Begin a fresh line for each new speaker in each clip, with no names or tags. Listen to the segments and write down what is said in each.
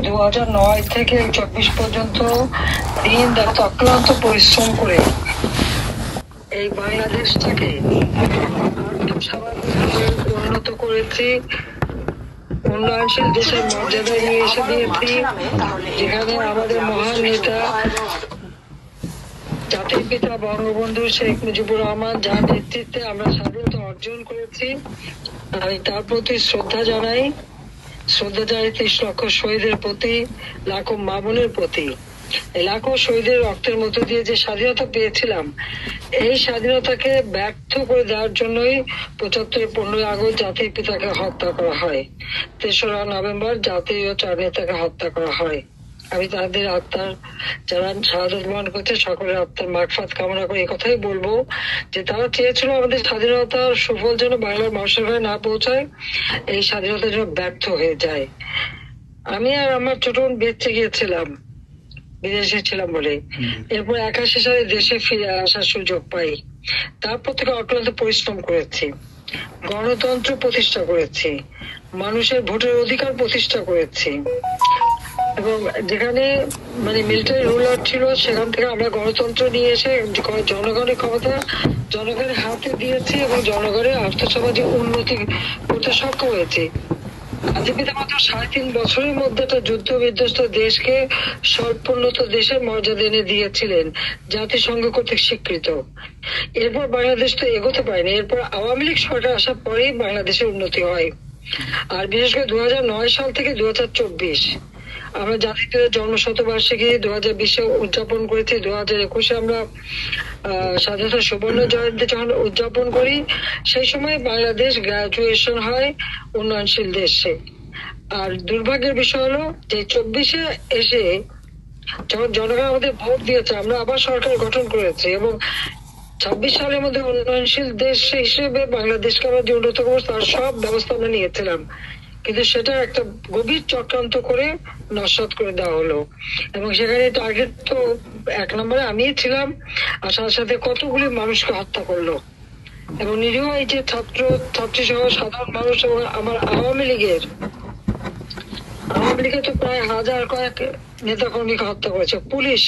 2009 থেকে 24 পর্যন্ত দিন রাত অক্লান্ত পরিশ্রম করে এই বাংলাদেশটাকে উন্নত করেছি, উন্নয়নশীল দেশের মর্যাদায় নিয়ে এসে দিয়েছি, যেখানে আমাদের মহান নেতা জাতির পিতা বঙ্গবন্ধু শেখ মুজিবুর রহমান যার নেতৃত্বে আমরা স্বাধীনতা অর্জন করেছি। আমি তার প্রতি শ্রদ্ধা জানাই 30 লক্ষ শহীদের প্রতি, লাখো মা বোনের প্রতি। এই লাখো শহীদের রক্তের মধ্য দিয়ে যে স্বাধীনতা পেয়েছিলাম, এই স্বাধীনতাকে ব্যর্থ করে দেওয়ার জন্যই 15ই আগস্ট জাতির পিতাকে হত্যা করা হয়, 3রা নভেম্বর জাতীয় চার নেতাকে হত্যা করা হয়। আমি তাদের আত্মার, যারা শাহাদত বরণ করছে, সকলের আত্মার মাগফিরাত কামনা করে এই কথাই বলবো যে তারা চেয়েছিল আমাদের স্বাধীনতার সুফল যেন বাংলার মানুষের ঘরে না পৌঁছায়, এই স্বাধীনতা যেন ব্যর্থ হয়ে যায়। আমি আর আমার ছোট বোন বেঁচে গিয়েছিলাম, বিদেশে ছিলাম বলে। এরপর 81 সালে দেশে ফিরে আসার সুযোগ পাই। তারপর থেকে অক্লান্ত পরিশ্রম করেছি, গণতন্ত্র প্রতিষ্ঠা করেছি, মানুষের ভোটের অধিকার প্রতিষ্ঠা করেছি, এবং যেখানে মিলিটারি রুলার ছিল সেখান থেকে আমরা গণতন্ত্র নিয়ে এসে জনগণের ক্ষমতা জনগণের হাতে দিয়েছি এবং জনগণের আর্থসামাজিক উন্নতি করতে সক্ষম হয়েছি। আজকে মাত্র 3.5 বছরের মধ্যে একটা যুদ্ধ বিধ্বস্ত দেশকে স্বল্পোন্নত দেশের মর্যাদা এনে দিয়েছিলেন, জাতিসংঘ কর্তৃক স্বীকৃত। এরপর বাংলাদেশ তো এগোতে পারেনি। এরপর আওয়ামী লীগ সরকার আসার পরেই বাংলাদেশের উন্নতি হয়। আর বিশেষ করে 2009 সাল থেকে 2024 আমরা জাতির জন্মশতবার্ষিকী 2020-এ উদযাপন করেছি। 2021-এ আমরা স্বাধীনতা সুবর্ণ জয়ন্তী যখন উদযাপন করি, সেই সময় বাংলাদেশ গ্রাজুয়েশন হয় উন্নয়নশীল দেশে। আর দুর্ভাগ্যের বিষয় হলো যে 24-এ এসে যখন জনগণ আমাদের ভোট দিয়েছে, আমরা আবার সরকার গঠন করেছি এবং 26 সালের মধ্যে উন্নয়নশীল দেশ হিসেবে বাংলাদেশকে আমরা যে উন্নত করবো তার সব ব্যবস্থা আমরা নিয়েছিলাম, কিন্তু সেটা একটা গভীর চক্রান্ত করে নস্যাৎ করে দেওয়া হলো। এবং সেখানে টার্গেট তো 1 নম্বরে আমিই ছিলাম, আর সাথে সাথে কতগুলি মানুষকে হত্যা করলো। এবং নিরীহ এই যে ছাত্র ছাত্রী সহ সাধারণ মানুষ এবং আমার আওয়ামী লীগের তো প্রায় কয়েক নেতা কর্মীকে হত্যা করেছে পুলিশ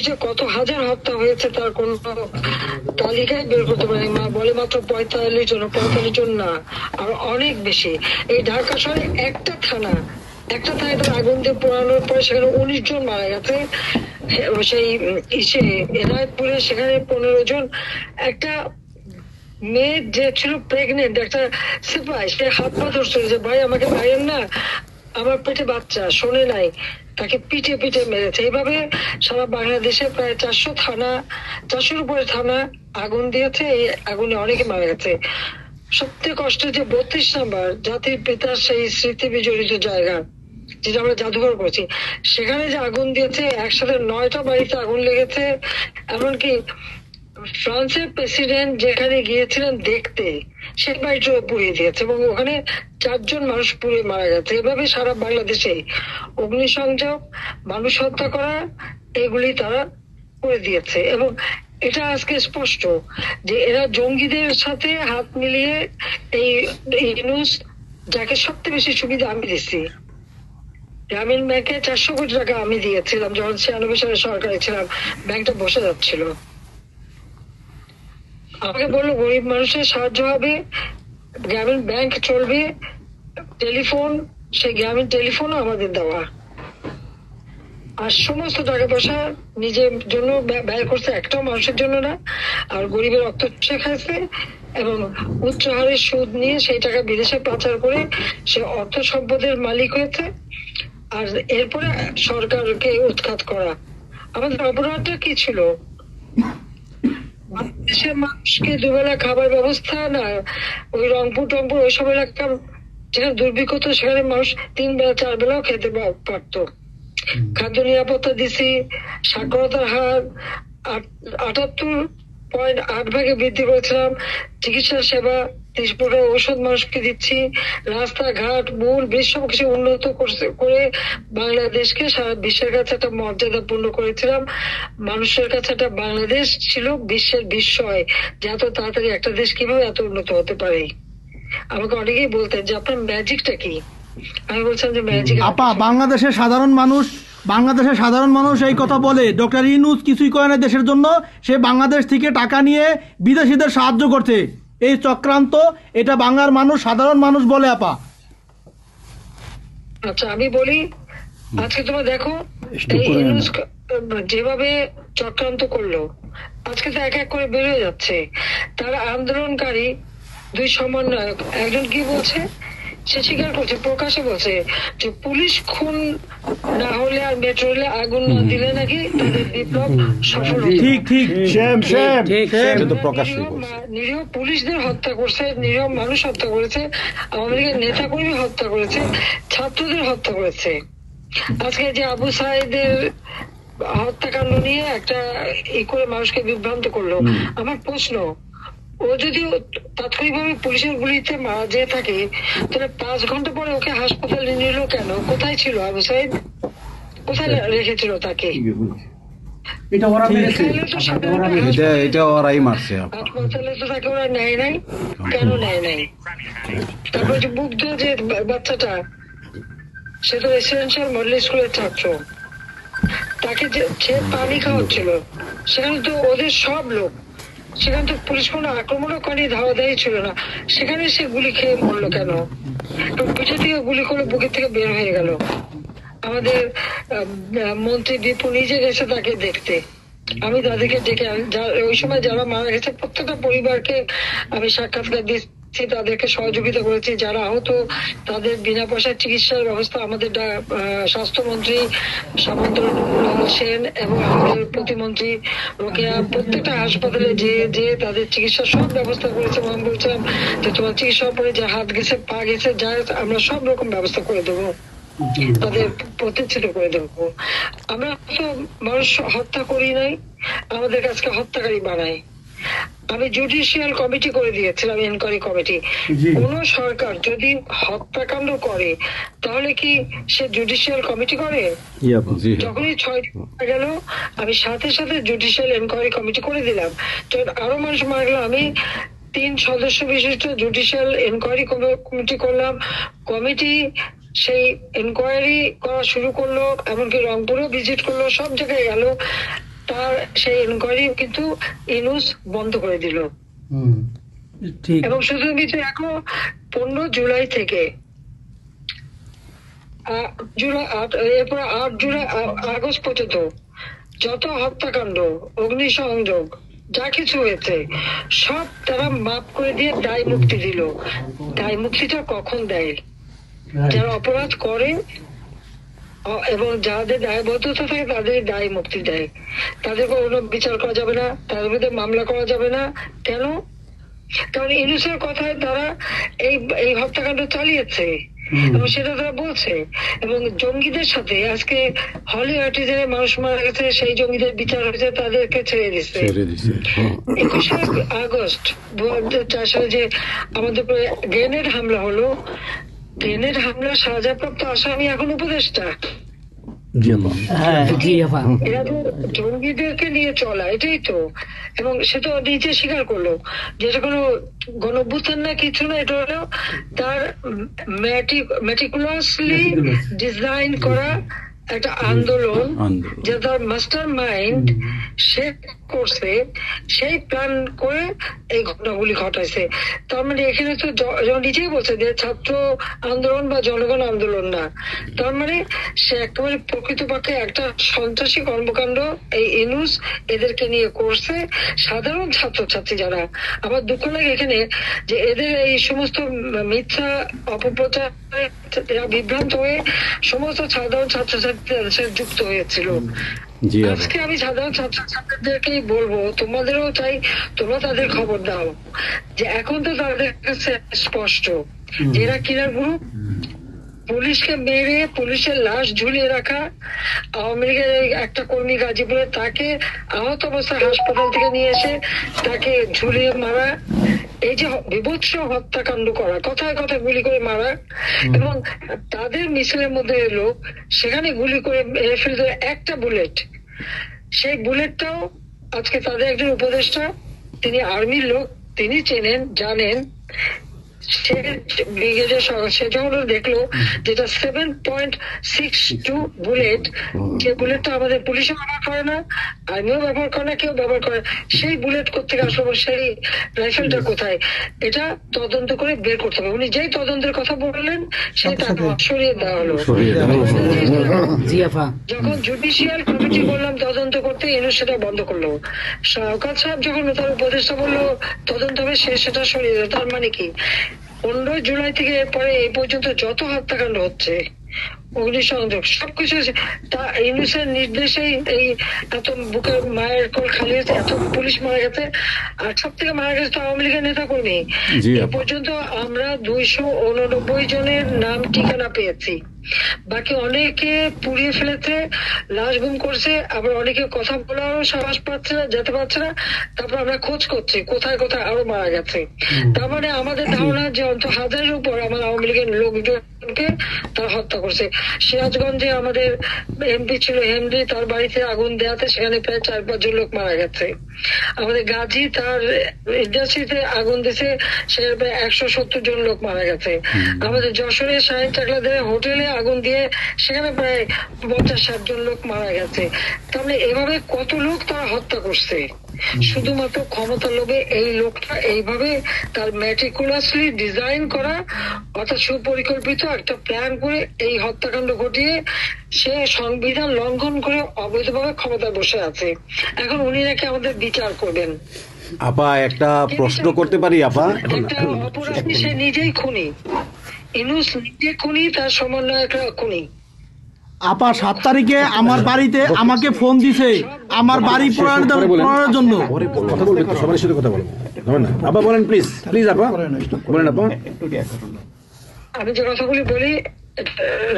যে কত হাজার হত্যা হয়েছে তার কোন তালিকায় বের করতে পারে বলে মাত্র 45 জন না, আর অনেক বেশি। এই ঢাকা শহরে একটা থানায় আগুন দিয়ে পোড়ানোর পরে সেখানে 19 জন মারা গেছে। সেই এনায়তপুরে সেখানে 15 জন। একটা মেয়ে যে ছিল প্রেগনেন্ট, একটা সিপাহি, সে হাত পা ধরছিল যে ভাই আমাকে মারেন না, আমার পেটে বাচ্চা, শোনে নাই, তাকে পিঠে মেরেছে। এইভাবে সারা বাংলাদেশে প্রায় 400-র উপরে থানা আগুন দিয়েছে। এই আগুনে অনেকে মারা গেছে। সবথেকে কষ্টের যে 32 নম্বর জাতির পিতার সেই স্মৃতি বিজড়িত জায়গা, যেটা আমরা জাদুঘর করছি, সেখানে যে আগুন দিয়েছে, একসাথে 9টা বাড়িতে আগুন লেগেছে। এমনকি ফ্রান্সের প্রেসিডেন্ট যেখানে গিয়েছিলেন দেখতে, সে বাড়িটা পুড়িয়ে দিয়েছে এবং ওখানে 4 জন মানুষ পুড়ে মারা গেছে। এভাবে সারা বাংলাদেশে অগ্নিসংযোগ, মানুষ হত্যা করা, এগুলি তারা করে দিয়েছে। এবং এটা আজকে স্পষ্ট যে এরা জঙ্গিদের সাথে হাত মিলিয়ে এই ইউনূস, যাকে সবচেয়ে বেশি সুবিধা আমি দিচ্ছি, গ্রামীণ ব্যাংকে 400 কোটি টাকা আমি দিয়েছিলাম যখন 96 সালে সরকারে ছিলাম, ব্যাংকটা বসে যাচ্ছিল। আমাকে বললো গরিব মানুষের সাহায্য হবে, গ্রামীণ ব্যাংক চলবে, টেলিফোন, সেই গ্রামীণ টেলিফোনও আমাদের দেওয়া, আর সমস্ত টাকা পয়সা নিজের জন্য ব্যয় করছে, একটাও মানুষের জন্য না। আর গরিবের রক্ত খাইছে এবং উচ্চ হারে সুদ নিয়ে সেই টাকা বিদেশে পাচার করে সে অর্থ সম্পদের মালিক হয়েছে। আর এরপরে সরকারকে উৎখাত করা। আমাদের অপরাধটা কি ছিল? দেশের মানুষকে দুবেলা খাবার ব্যবস্থা না, ওই রংপুর টংপুর ওইসব এলাকা যেখানে দুর্ভিক্ষ, তো সেখানে মানুষ 3 বেলা 4 বেলাও খেতে পারতো। খাদ্য নিরাপত্তা দিছি, সাক্ষরতার হার 78.8 বৃদ্ধি করেছিলাম, চিকিৎসা সেবা 30% ঔষধ মানুষকে দিচ্ছি, রাস্তাঘাট মূল সব কিছু উন্নত করে বাংলাদেশকে সারা বিশ্বের কাছে একটা মর্যাদাপূর্ণ করেছিলাম। মানুষের কাছে একটা বাংলাদেশ ছিল বিশ্বের বিস্ময় যে এত তাড়াতাড়ি একটা দেশ কিভাবে এত উন্নত হতে পারে। আমাকে অনেকেই বলতেন যে আপনার ম্যাজিকটা কি, আমি বলছিলাম যে ম্যাজিক।
আপা, বাংলাদেশের সাধারণ মানুষ এই কথা বলে ডক্টর ইউনূস কিছুই করে না দেশের জন্য, সে বাংলাদেশ থেকে টাকা নিয়ে বিদেশিদের সাহায্য করছে, এই চক্রান্ত, এটা বাংলার মানুষ, সাধারণ মানুষ বলে আপা।
আচ্ছা আমি বলি, আজকে তোমরা দেখো এই ইউনূস যেভাবে চক্রান্ত করলো, আজকে তো এক এক করে বেরোয় যাচ্ছে। তারা আন্দোলনকারী দুই সমন্বয়ক, একজন কি বলছে, সে স্বীকার করছে, প্রকাশে বলছে যে পুলিশ খুন না হলে আর মেট্রো রেলে আগুন না দিলে নাকি তাদের বিপ্লব সফল হতো।
ঠিক ঠিক,
নিরীহ পুলিশদের হত্যা করছে, নিরীহ মানুষ হত্যা করেছে, আওয়ামী লীগের নেতা কর্মী হত্যা করেছে, ছাত্রদের হত্যা করেছে। আজকে যে আবু সাইদের হত্যাকাণ্ড নিয়ে একটা করে মানুষকে বিভ্রান্ত করলো, আমার প্রশ্ন, ও যদি তাৎক্ষণিকভাবে পুলিশের গুলিতে মারা যেয়ে থাকে, তাহলে 5 ঘন্টা পরে ওকে হাসপাতালে নিল কেন? কোথায় ছিল আবু সাইদ? কোথায় রেখেছিল তাকে? হাসপাতালে তো তাকে ওরা নেয় নাই, কেন নেয় নাই? তারপর যে মুগ্ধ যে বাচ্চাটা, সে তো রেসিডেন্সিয়াল মডেল স্কুলের ছাত্র, তাকে যে সে পানি খাওয়াচ্ছিল, সেখানে তো ওদের সব লোক, সেখানে তো পুলিশ কোনো আক্রমণও করেনি, ধাওয়াধাই ছিল না, সেখানে সে গুলি খেয়ে মরলো কেন? পিছু থেকে গুলি করে বুকের থেকে বের হয়ে গেল। আমাদের মন্ত্রী দীপু নিজে গেছে তাকে দেখতে, আমি তাদেরকে ডেকে, ওই সময় যারা মারা গেছে প্রত্যেকটা পরিবারকে আমি সাক্ষাৎকার দিচ্ছি, তাদেরকে সহযোগিতা করেছি, যারা আহত তাদের বিনা পয়সার চিকিৎসার ব্যবস্থা আমাদের স্বাস্থ্যমন্ত্রী সামন্ত সেন এবং আমাদের প্রতিমন্ত্রী রোকেয়া প্রত্যেকটা হাসপাতালে যে তাদের চিকিৎসার সব ব্যবস্থা করেছে। আমি বলছিলাম যে তোমার চিকিৎসার পরে যে হাত গেছে, পা গেছে, যা আমরা সব রকম ব্যবস্থা করে দেবো, তাদের প্রতিষ্ঠিত করে দেবো। আমরা তো মানুষ হত্যা করি নাই, আমাদের কাছে হত্যাকারী বানাই। আমি জুডিশিয়াল কমিটি করে দিয়েছিলাম, এনকোয়ারি কমিটি। কোন সরকার যদি হত্যাকাণ্ড করে তাহলে কি সে জুডিশিয়াল কমিটি করে? যখনই 6 গেল আমি সাথে সাথে জুডিশিয়াল এনকোয়ারি কমিটি করে দিলাম। তো আরো মানুষ মারা গেল, আমি 3 সদস্য বিশিষ্ট জুডিশিয়াল এনকোয়ারি কমিটি করলাম। কমিটি সেই এনকোয়ারি করা শুরু করলো, এমনকি রংপুরেও ভিজিট করলো, সব জায়গায় গেল। তার সেই এনকোয়ারি কিন্তু ইউনূস বন্ধ করে দিল। এবং শুধু কিছু, এখন 15 জুলাই থেকে এরপর 8 জুলাই আগস্ট পর্যন্ত যত হত্যাকাণ্ড, অগ্নিসংযোগ, যা কিছু হয়েছে সব তারা মাফ করে দিয়ে দায় মুক্তি দিল। দায় মুক্তিটা কখন দেয়? যারা অপরাধ করে এবং যাদের দায়বদ্ধতা থাকে তাদের দায় মুক্তি দেয়, তাদের কোনো বিচার করা যাবে না, তাদের মধ্যে মামলা করা যাবে না। কেন? কারণ ইউনূসের কথায় তারা এই হত্যাকাণ্ড চালিয়েছে এবং সেটা তারা বলছে। এবং জঙ্গিদের সাথে আজকে হলি আর্টিজানের মানুষ মারা গেছে, সেই জঙ্গিদের বিচার হয়েছে, তাদেরকে ছেড়ে দিচ্ছে। 21শে আগস্ট 2004 সালে যে আমাদের উপরে গ্রেনেড হামলা হলো, গ্রেনেড হামলা সাজাপ্রাপ্ত আসামি এখন উপদেষ্টা। এরা তো জঙ্গিদেরকে নিয়ে চলা, এটাই তো। এবং সে তো নিজে স্বীকার করলো যে এটা কোনো গণঅভ্যুত্থান না, কিছু না, এটা হলো তার মেটিকুলাসলি ডিজাইন করা একটা আন্দোলন, যে তার মাস্টার মাইন্ড সে করছে, সেই প্ল্যান করে এই ঘটনাগুলি ঘটাইছে। তার মানে এখানে তো নিজেই বলছে যে ছাত্র আন্দোলন বা জনগণ আন্দোলন না, তার মানে সে একেবারে প্রকৃতপক্ষে একটা সন্ত্রাসী কর্মকাণ্ড এই ইউনূস এদেরকে নিয়ে করছে। সাধারণ ছাত্রছাত্রী যারা, আমার দুঃখ লাগে এখানে যে এদের এই সমস্ত মিথ্যা অপপ্রচার বিভ্রান্ত হয়ে সমস্ত সাধারণ ছাত্রছাত্রীদের সাথে যুক্ত হয়েছিল। আজকে আমি সাধারণ ছাত্রছাত্রীদেরকেই বলবো, তোমাদেরও চাই তোমরা তাদের খবর দাও যে এখন তো তাদের কাছে স্পষ্ট যে এরা কিনার গ্রুপ। পুলিশকে মেরে পুলিশের লাশ ঝুলিয়ে রাখা, আওয়ামী লীগের একটা কর্মী গাজীপুরে তাকে আহত অবস্থায় হাসপাতাল থেকে নিয়ে এসে তাকে ঝুলিয়ে মারা, এই যে বিভৎস হত্যাকাণ্ড করা, কথায় কথায় গুলি করে মারা, এবং তাদের মিছিলের মধ্যে এলো সেখানে গুলি করে মেরে ফেলতে একটা বুলেট, সেই বুলেটটাও আজকে তাদের একজন উপদেষ্টা, তিনি আর্মির লোক, তিনি চেনেন, জানেন সে ব্রিগেডের সে যখন দেখলো যেটা 7.62 বুলেট, যে বুলেটটা আমাদের পুলিশও ব্যবহার করে না, আর্মিও ব্যবহার করে না, কেউ ব্যবহার করে, সেই বুলেট কোথেকে আসলো, সেই রাইফেলটা কোথায়, এটা তদন্ত করে বের করতে হবে। উনি যেই তদন্তের কথা বললেন সেই তাকে সরিয়ে দেওয়া হলো। যখন জুডিশিয়াল কমিটি বললাম তদন্ত করতে, ইউনূস সেটা বন্ধ করলো। শওকত সাহেব যখন তার উপদেষ্টা বললো তদন্ত হবে, সে সেটা সরিয়ে দিল। তার মানে কি, 15 জুলাই থেকে এরপরে এই পর্যন্ত যত হত্যাকাণ্ড হচ্ছে, অগ্নিসংযোগ, সবকিছু ইউনূসের নির্দেশেই এই এত বুকের মায়ের কোল খালি হয়েছে, এত পুলিশ মারা গেছে, আর সব থেকে মারা গেছে তো আওয়ামী লীগের নেতা কর্মী। এ পর্যন্ত আমরা 289 জনের নাম ঠিকানা পেয়েছি, বাকি অনেকে পুড়িয়ে ফেলেছে, লাশ গুম করছে, আবার অনেকে কথা বলারও সাহস পাচ্ছে না, যেতে পারছে না। তারপর আমরা খোঁজ করছি কোথায় কোথায় আরো মারা গেছে। তার মানে আমাদের ধারণা যে অন্তত 1000-এর উপর আমার আওয়ামী লীগের লোকজনকে তারা হত্যা করছে। সিরাজগঞ্জে আমাদের এমপি ছিল হেনরি, তার বাড়িতে আগুন দেওয়াতে সেখানে প্রায় 4-5 জন লোক মারা গেছে। আমাদের গাজী তার ইন্ডাস্ট্রিতে আগুন দিয়েছে, সেখানে প্রায় 170 জন লোক মারা গেছে। আমাদের যশোরে শাহিন চাকলাদের হোটেলে আগুন দিয়ে সেখানে প্রায় 50-60 জন লোক মারা গেছে। তাহলে এভাবে কত লোক তারা হত্যা করছে শুধুমাত্র ক্ষমতার লোভে। এই লোকটা এইভাবে তার ম্যাটিকুলাসলি ডিজাইন করা, অর্থাৎ সুপরিকল্পিত একটা প্ল্যান করে এই হত্যাকাণ্ড ঘটিয়ে সে সংবিধান লঙ্ঘন করে অবৈধভাবে ক্ষমতায় বসে আছে। এখন উনি নাকি আমাদের বিচার করবেন।
আপা একটা প্রশ্ন করতে পারি আপা?
একটা অপরাধী, সে নিজেই খুনি, ইউনূস নিজে খুনি, তার সমন্বয়করা খুনি।
আপা 7 তারিখে আমার বাড়িতে আমাকে ফোন দিছে আমার বাড়ি পোড়ানোর জন্য।
কথা বলবেন তো, সবার সাথে কথা বলবো না আপা, বলেন প্লিজ, প্লিজ আপা বলেন আপা।
আমি যে কথাগুলি বলি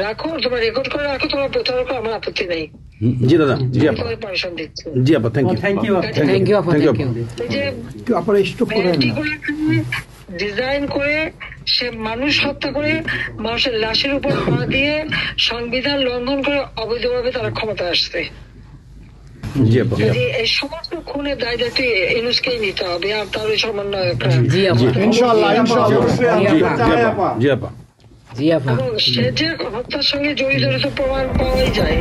রাখো, তোমার রেকর্ড করে রাখো, তোমার প্রচার করো, আমার আপত্তি নেই।
জি দাদা, জি আপা,
পারমিশন দিচ্ছি।
জি আপা, থ্যাংক ইউ,
থ্যাংক ইউ আপা, থ্যাংক ইউ।
ডিজাইন করে সে মানুষ হত্যা করে, মানুষের লাশের উপর পা দিয়ে সংবিধান লঙ্ঘন করে অবৈধভাবে তারা ক্ষমতা আসছে।
জি আপা,
এই সমস্ত খুনের দায় দায়িত্ব ইউনূসকেই নিতে হবে, আর তার ওই সমন্বয়করা।
জি আপা,
ইনশাআল্লাহ ইনশাআল্লাহ।
জি আপা,
জি আপা।
এবং সে যে হত্যার সঙ্গে জড়িত প্রমাণ পাওয়াই যায়।